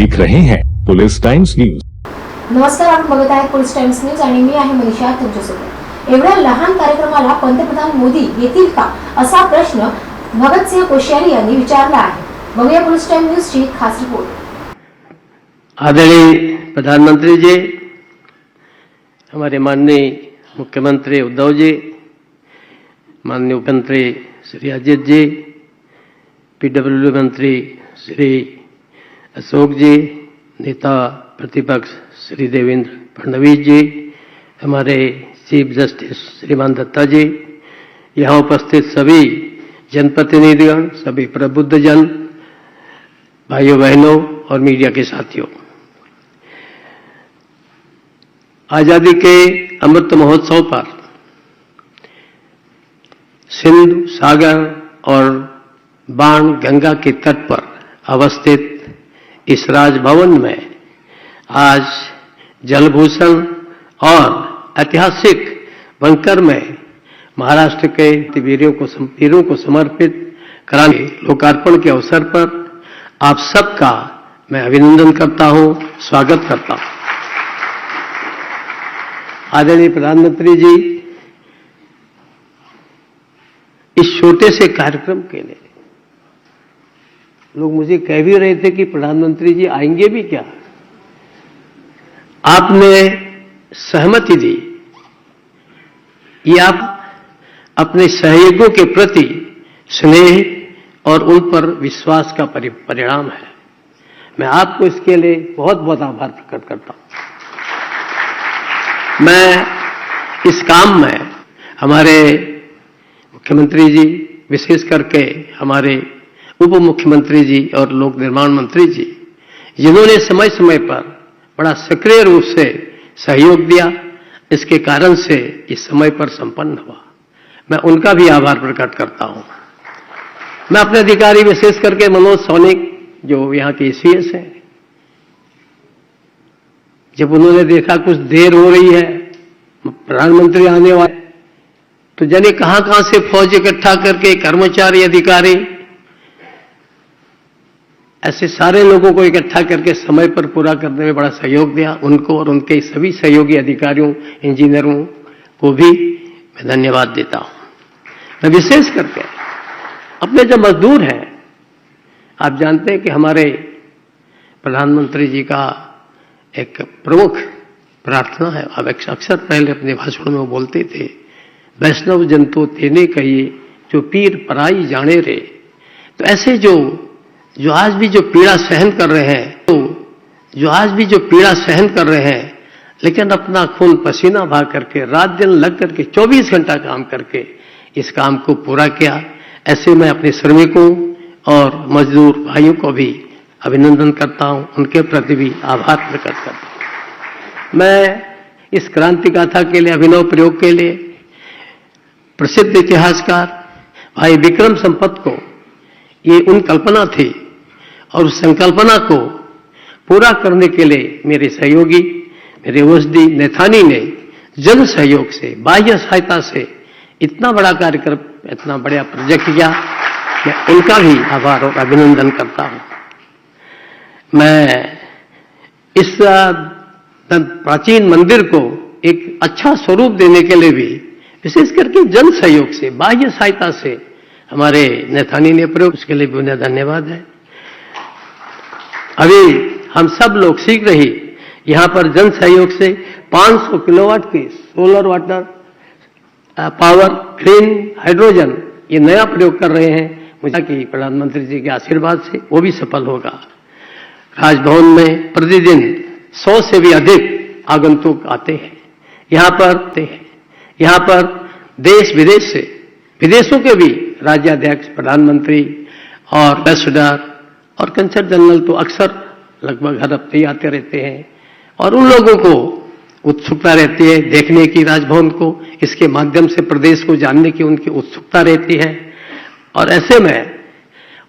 देख रहे हैं पुलिस टाइम्स न्यूज। नमस्कार, आपण बघत आहे पुलिस टाइम्स न्यूज आणि मी आहे मनीषा तुमच्यासोबत। एवढ्या लहान कार्यक्रमाला पंतप्रधान मोदी येतील का असा प्रश्न भगतसिंह कोश्यारी यांनी विचारला आहे। बघूया पुलिस टाइम्स न्यूज ची खास रिपोर्ट। आदरणीय प्रधानमंत्री जी, हमारे माननीय मुख्यमंत्री उद्धव जी, माननीय मुख्यमंत्री श्री अजित जी, पीडब्ल्यूडी मंत्री श्री अशोक जी, नेता प्रतिपक्ष श्री देवेंद्र फडणवीस जी, हमारे चीफ जस्टिस श्रीमान दत्ता जी, यहाँ उपस्थित सभी जनप्रतिनिधिगण, सभी प्रबुद्धजन, भाइयों बहनों और मीडिया के साथियों, आजादी के अमृत महोत्सव पर सिंधु सागर और बाण गंगा के तट पर अवस्थित इस राजभवन में आज जलभूषण और ऐतिहासिक बंकर में महाराष्ट्र के वीरों को समर्पित कराने लोकार्पण के अवसर पर आप सबका मैं अभिनंदन करता हूं, स्वागत करता हूं। आदरणीय प्रधानमंत्री जी, इस छोटे से कार्यक्रम के लिए लोग मुझे कह भी रहे थे कि प्रधानमंत्री जी आएंगे भी क्या। आपने सहमति दी, ये आप अपने सहयोगियों के प्रति स्नेह और उन पर विश्वास का परिणाम है। मैं आपको इसके लिए बहुत बहुत आभार प्रकट करता हूं। मैं इस काम में हमारे मुख्यमंत्री जी, विशेष करके हमारे उप मुख्यमंत्री जी और लोक निर्माण मंत्री जी, जिन्होंने समय समय पर बड़ा सक्रिय रूप से सहयोग दिया, इसके कारण से इस समय पर संपन्न हुआ, मैं उनका भी आभार प्रकट करता हूं। मैं अपने अधिकारी विशेष करके मनोज सोनिक, जो यहाँ के एसीएस हैं, जब उन्होंने देखा कुछ देर हो रही है, प्रधानमंत्री आने वाले, तो जाने कहां से फौज इकट्ठा करके कर्मचारी, अधिकारी, ऐसे सारे लोगों को इकट्ठा करके समय पर पूरा करने में बड़ा सहयोग दिया। उनको और उनके सभी सहयोगी अधिकारियों, इंजीनियरों को भी मैं धन्यवाद देता हूं। मैं विशेष करके अपने जो मजदूर हैं, आप जानते हैं कि हमारे प्रधानमंत्री जी का एक प्रमुख प्रार्थना है, अब अक्सर पहले अपने भाषण में वो बोलते थे, वैष्णव जन तो तेने कहिए जो पीर पराई जाने रे। तो ऐसे जो आज भी जो पीड़ा सहन कर रहे हैं, लेकिन अपना खून पसीना बहा करके, रात दिन लग करके, 24 घंटा काम करके इस काम को पूरा किया, ऐसे मैं अपने श्रमिकों और मजदूर भाइयों को भी अभिनंदन करता हूं, उनके प्रति भी आभार प्रकट करता हूं। मैं इस क्रांति गाथा के लिए, अभिनव प्रयोग के लिए प्रसिद्ध इतिहासकार भाई विक्रम संपत को ये उन कल्पना थी, और उस संकल्पना को पूरा करने के लिए मेरे सहयोगी, मेरे ओएसडी नैथानी ने जन सहयोग से, बाह्य सहायता से इतना बड़ा कार्यक्रम, इतना बड़ा प्रोजेक्ट किया, मैं उनका भी आभार और अभिनंदन करता हूं। मैं इस प्राचीन मंदिर को एक अच्छा स्वरूप देने के लिए भी विशेष करके जन सहयोग से, बाह्य सहायता से हमारे नैथानी ने प्रयोग, उसके लिए भी उन्हें धन्यवाद है। अभी हम सब लोग शीघ्र ही यहां पर जन सहयोग से 500 किलोवाट के solar water power, clean hydrogen, ये नया प्रयोग कर रहे हैं। मुझे कि प्रधानमंत्री जी के आशीर्वाद से वो भी सफल होगा। राजभवन में प्रतिदिन 100 से भी अधिक आगंतुक आते हैं, यहाँ पर देश विदेश से, विदेशों के भी राज्याध्यक्ष, प्रधानमंत्री और एम्बेसडर और कंसल जनरल तो अक्सर लगभग हर हफ्ते ही आते रहते हैं, और उन लोगों को उत्सुकता रहती है देखने की राजभवन को, इसके माध्यम से प्रदेश को जानने की उनकी उत्सुकता रहती है। और ऐसे में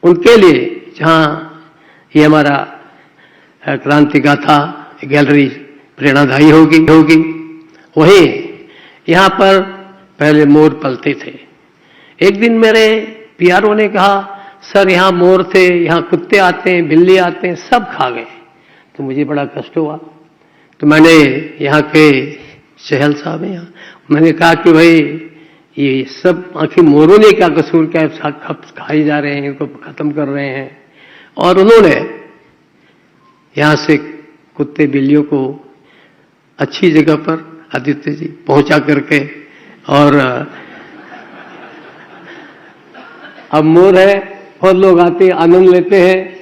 उनके लिए जहां ये हमारा क्रांति गाथा गैलरी प्रेरणादायी होगी, वहीं यहां पर पहले मोर पलते थे। एक दिन मेरे पीआरओ ने कहा, सर यहाँ मोर थे, यहाँ कुत्ते आते हैं, बिल्ली आते हैं, सब खा गए। तो मुझे बड़ा कष्ट हुआ। तो मैंने यहाँ के सहल साहब हैं यहाँ, मैंने कहा कि भाई ये सब आखिर मोरों ने क्या कसूर, क्या खाई जा रहे हैं, इनको खत्म कर रहे हैं। और उन्होंने यहाँ से कुत्ते बिल्लियों को अच्छी जगह पर आदित्य जी पहुंचा करके, और अब मोर है, बहुत लोग आते आनंद लेते हैं।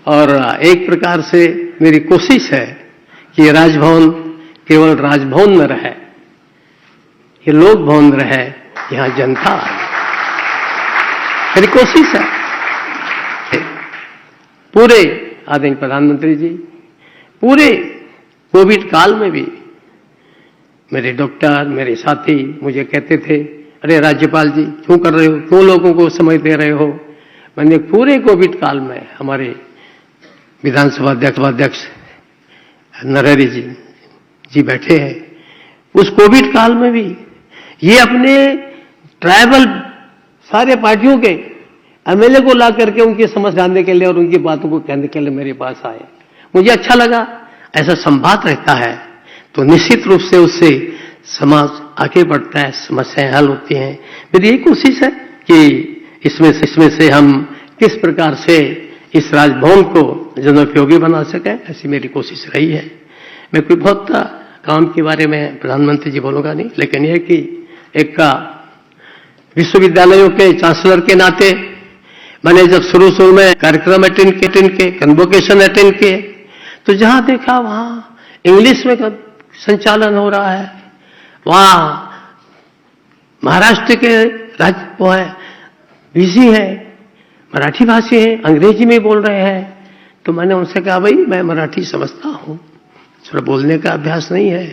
और एक प्रकार से मेरी कोशिश है कि राजभवन केवल राजभवन न रहे, ये लोक भवन रहे, यहां जनता आए, मेरी कोशिश है। पूरे आदरणीय प्रधानमंत्री जी, पूरे कोविड काल में भी मेरे डॉक्टर, मेरे साथी मुझे कहते थे, अरे राज्यपाल जी क्यों कर रहे हो, क्यों लोगों को समय दे रहे हो। मैंने पूरे कोविड काल में, हमारे विधानसभा अध्यक्ष नरहरि जी बैठे हैं, उस कोविड काल में भी ये अपने ट्राइबल सारे पार्टियों के एमएलए को ला करके उनकी समझ जानने के लिए और उनकी बातों को कहने के लिए मेरे पास आए। मुझे अच्छा लगा, ऐसा संवाद रहता है तो निश्चित रूप से उससे समाज आगे बढ़ता है, समस्याएं हल होती हैं। मेरी यही कोशिश है कि इसमें से हम किस प्रकार से इस राजभवन को जनोपयोगी बना सके, ऐसी मेरी कोशिश रही है। मैं कोई बहुत काम के बारे में प्रधानमंत्री जी बोलूंगा नहीं, लेकिन यह कि एक का विश्वविद्यालयों के चांसलर के नाते मैंने जब शुरू में कार्यक्रम अटेंड के कन्वोकेशन अटेंड किए, तो जहां देखा वहां इंग्लिश में संचालन हो रहा है, वहां महाराष्ट्र के राज्य वो है बिजी है, मराठी भाषी है, अंग्रेजी में बोल रहे हैं। तो मैंने उनसे कहा भाई मैं मराठी समझता हूं, थोड़ा बोलने का अभ्यास नहीं है,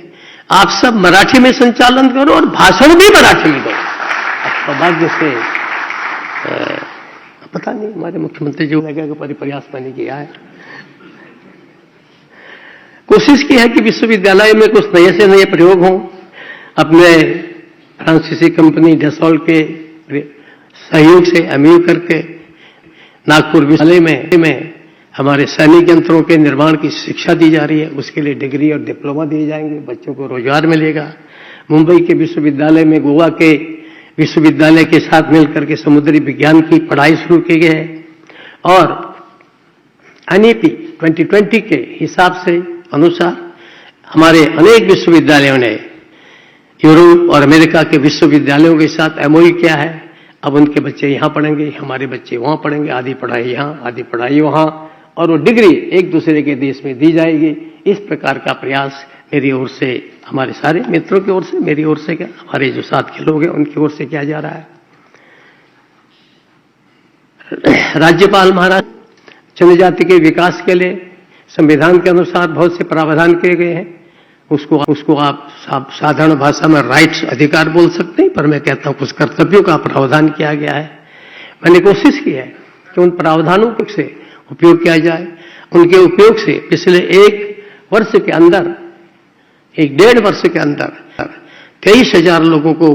आप सब मराठी में संचालन करो और भाषण भी मराठी में दो। सौभाग्य से पता नहीं हमारे मुख्यमंत्री जी का प्रयास मैंने किया है, कोशिश की है कि विश्वविद्यालय में कुछ नए से नए प्रयोग हों। अपने फ्रांसीसी कंपनी डसॉल्ट के सहयोग से एमयू करके नागपुर विश्वविद्यालय में हमारे सैनिक यंत्रों के निर्माण की शिक्षा दी जा रही है, उसके लिए डिग्री और डिप्लोमा दिए जाएंगे, बच्चों को रोजगार मिलेगा। मुंबई के विश्वविद्यालय में गोवा के विश्वविद्यालय के साथ मिलकर के समुद्री विज्ञान की पढ़ाई शुरू की गई है। और एनईपी 2020 के हिसाब से अनुसार हमारे अनेक विश्वविद्यालयों ने यूरोप और अमेरिका के विश्वविद्यालयों के साथ एमओयू किया है। अब उनके बच्चे यहां पढ़ेंगे, हमारे बच्चे वहां पढ़ेंगे, आधी पढ़ाई यहां, आधी पढ़ाई वहां, और वो डिग्री एक दूसरे के देश में दी जाएगी। इस प्रकार का प्रयास मेरी ओर से, हमारे सारे मित्रों की ओर से, मेरी ओर से क्या, हमारे जो साथ के लोग हैं उनकी ओर से किया जा रहा है। राज्यपाल महाराज जनजाति के विकास के लिए संविधान के अनुसार बहुत से प्रावधान किए गए हैं। उसको आप साधारण भाषा में राइट्स, अधिकार बोल सकते हैं, पर मैं कहता हूं कुछ कर्तव्यों का प्रावधान किया गया है। मैंने कोशिश की है कि उन प्रावधानों से उपयोग किया जाए। उनके उपयोग से पिछले 1.5 वर्ष के अंदर 23,000 लोगों को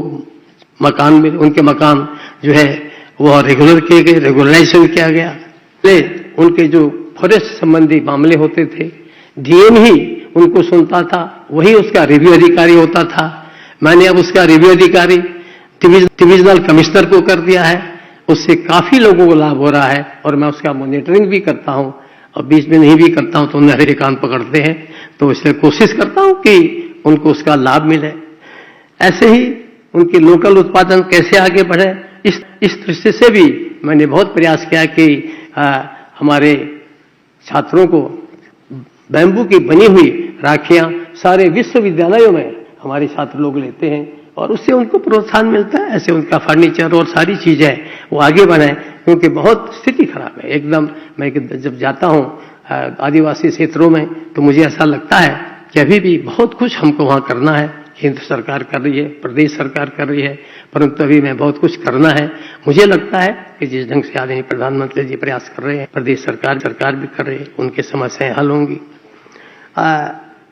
मकान मिले, उनके मकान जो है वो रेगुलर किए गए, रेगुलराइजेशन किया गया। उनके जो फॉरेस्ट संबंधी मामले होते थे, डीएम ही उनको सुनता था, वही उसका रिव्यू अधिकारी होता था। मैंने अब उसका रिव्यू अधिकारी डिविजनल कमिश्नर को कर दिया है, उससे काफी लोगों को लाभ हो रहा है। और मैं उसका मॉनिटरिंग भी करता हूं, और बीच में नहीं भी करता हूं तो उन्हें हरे कान पकड़ते हैं, तो इसलिए कोशिश करता हूं कि उनको उसका लाभ मिले। ऐसे ही उनके लोकल उत्पादन कैसे आगे बढ़े, इस दृष्टि से भी मैंने बहुत प्रयास किया कि हमारे छात्रों को बैम्बू की बनी हुई राखियां सारे विश्वविद्यालयों में हमारे छात्र लोग लेते हैं, और उससे उनको प्रोत्साहन मिलता है। ऐसे उनका फर्नीचर और सारी चीजें वो आगे बढ़े, क्योंकि बहुत स्थिति खराब है एकदम। मैं जब जाता हूं आदिवासी क्षेत्रों में तो मुझे ऐसा लगता है कि अभी भी बहुत कुछ हमको वहां करना है। केंद्र सरकार कर रही है, प्रदेश सरकार कर रही है, परंतु अभी मैं बहुत कुछ करना है। मुझे लगता है कि जिस ढंग से आदरणीय प्रधानमंत्री जी प्रयास कर रहे हैं, प्रदेश सरकार भी कर रही है, उनकी समस्याएं हल होंगी।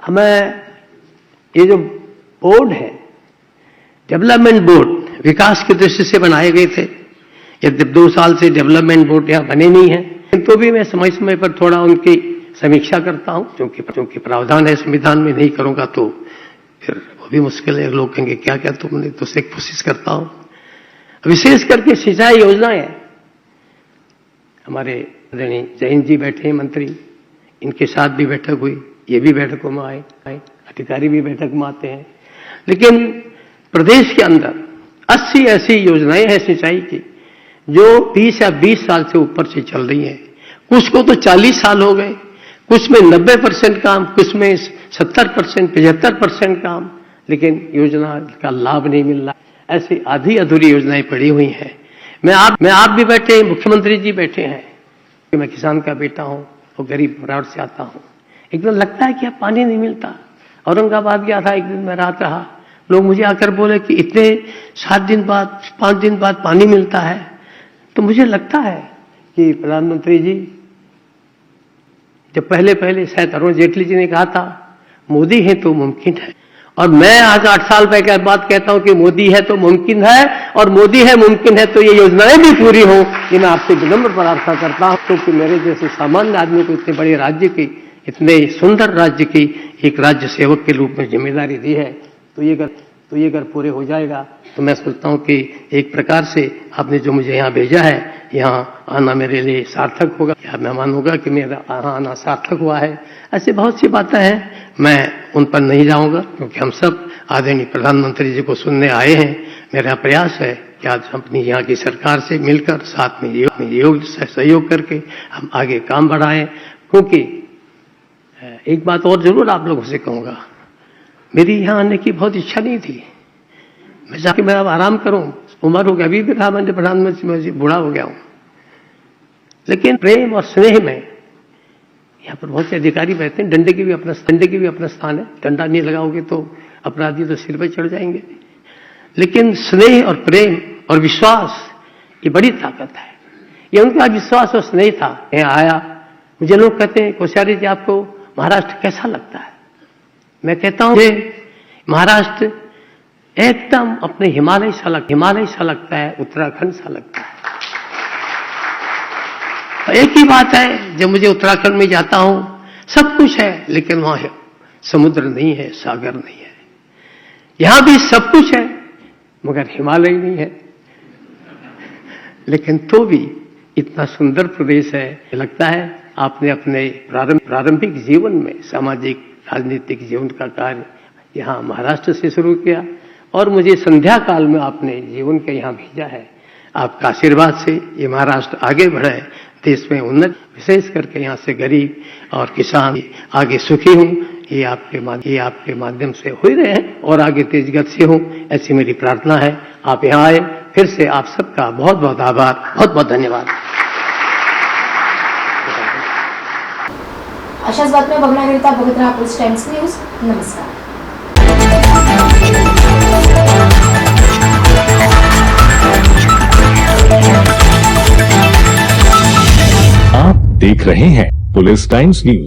हमें ये जो बोर्ड है, डेवलपमेंट बोर्ड विकास की दृष्टि से बनाए गए थे। यदि 2 साल से डेवलपमेंट बोर्ड यहाँ बने नहीं है, तो भी मैं समय समय पर थोड़ा उनकी समीक्षा करता हूं, क्योंकि प्रावधान है संविधान में, नहीं करूंगा तो फिर वो भी मुश्किल है, लोग कहेंगे क्या क्या तुमने, तो उससे कोशिश करता हूं। विशेष करके सिंचाई योजनाएं, हमारे आदरणीय जयंत जी बैठे हैं मंत्री, इनके साथ भी बैठक हुई, ये भी बैठकों में आए, अधिकारी भी बैठक में आते हैं। लेकिन प्रदेश के अंदर 80 ऐसी योजनाएं हैं सिंचाई की जो 30 या 20 साल से ऊपर से चल रही हैं। कुछ को तो 40 साल हो गए, कुछ में 90% काम, कुछ में 70%, 75% काम, लेकिन योजना का लाभ नहीं मिल रहा। ऐसी आधी अधूरी योजनाएं पड़ी हुई हैं। मैं आप भी बैठे हैं, मुख्यमंत्री जी बैठे हैं, कि मैं किसान का बेटा हूं और गरीब परिवार से आता हूं। एक दिन लगता है कि अब पानी नहीं मिलता। औरंगाबाद गया था, एक दिन मैं रात रहा, लोग मुझे आकर बोले कि इतने 7 दिन बाद 5 दिन बाद पानी मिलता है। तो मुझे लगता है कि प्रधानमंत्री जी, जब पहले शायद अरुण जेटली जी ने कहा था मोदी है तो मुमकिन है, और मैं आज 8 साल पहले बात कहता हूं कि मोदी है तो मुमकिन है, और मोदी है मुमकिन है तो ये योजनाएं भी पूरी हो। ये मैं आपसे विनम्र प्रार्थना करता हूं, क्योंकि मेरे जैसे सामान्य आदमी को इतने बड़े राज्य की, इतने सुंदर राज्य की एक राज्य सेवक के रूप में जिम्मेदारी दी है, तो ये अगर पूरे हो जाएगा तो मैं सोचता हूं कि एक प्रकार से आपने जो मुझे यहाँ भेजा है, यहाँ आना मेरे लिए सार्थक होगा, या मैं मानूंगा कि मेरा यहाँ आना सार्थक हुआ है। ऐसी बहुत सी बातें हैं, मैं उन पर नहीं जाऊंगा, क्योंकि हम सब आदरणीय प्रधानमंत्री जी को सुनने आए हैं। मेरा प्रयास है कि आज अपनी यहाँ की सरकार से मिलकर साथ में सहयोग करके हम आगे काम बढ़ाएं। क्योंकि एक बात और जरूर आप लोगों से कहूंगा, मेरी यहाँ आने की बहुत इच्छा नहीं थी। मैं जाके मैं अब आराम करूं, उम्र हो गया, अभी भी कहा मैंने प्रधानमंत्री, मैं बूढ़ा हो गया हूं। लेकिन प्रेम और स्नेह में यहाँ पर बहुत से अधिकारी बैठते हैं, डंडे की भी अपना स्थान है। डंडा नहीं लगाओगे तो अपराधी तो सिर पर चढ़ जाएंगे। लेकिन स्नेह और प्रेम और विश्वास, ये बड़ी ताकत है। ये उनका विश्वास और स्नेह था। यहाँ आया, मुझे लोग कहते हैं कोश्यारी जी आपको महाराष्ट्र कैसा लगता है? मैं कहता हूं महाराष्ट्र एकदम अपने हिमालय सा लगता है, उत्तराखंड सा लगता है। तो एक ही बात है, जब मुझे उत्तराखंड में जाता हूं, सब कुछ है, लेकिन वहां समुद्र नहीं है, सागर नहीं है। यहां भी सब कुछ है, मगर हिमालय नहीं है। लेकिन तो भी इतना सुंदर प्रदेश है। लगता है आपने अपने प्रारंभिक जीवन में सामाजिक राजनीतिक जीवन का कार्य यहाँ महाराष्ट्र से शुरू किया, और मुझे संध्या काल में आपने जीवन के यहाँ भेजा है। आपका आशीर्वाद से ये महाराष्ट्र आगे बढ़े, देश में उन्नत, विशेष करके यहाँ से गरीब और किसान आगे सुखी हूँ। ये आपके माध्यम से हो ही रहे हैं और आगे तेज गति से हूँ, ऐसी मेरी प्रार्थना है। आप यहाँ आए, फिर से आप सबका बहुत बहुत आभार, बहुत बहुत धन्यवाद। अशाच बातम्या बघण्याकरिता बघत राहा पुलिस टाइम्स न्यूज। नमस्कार। आप देख रहे हैं पुलिस टाइम्स न्यूज।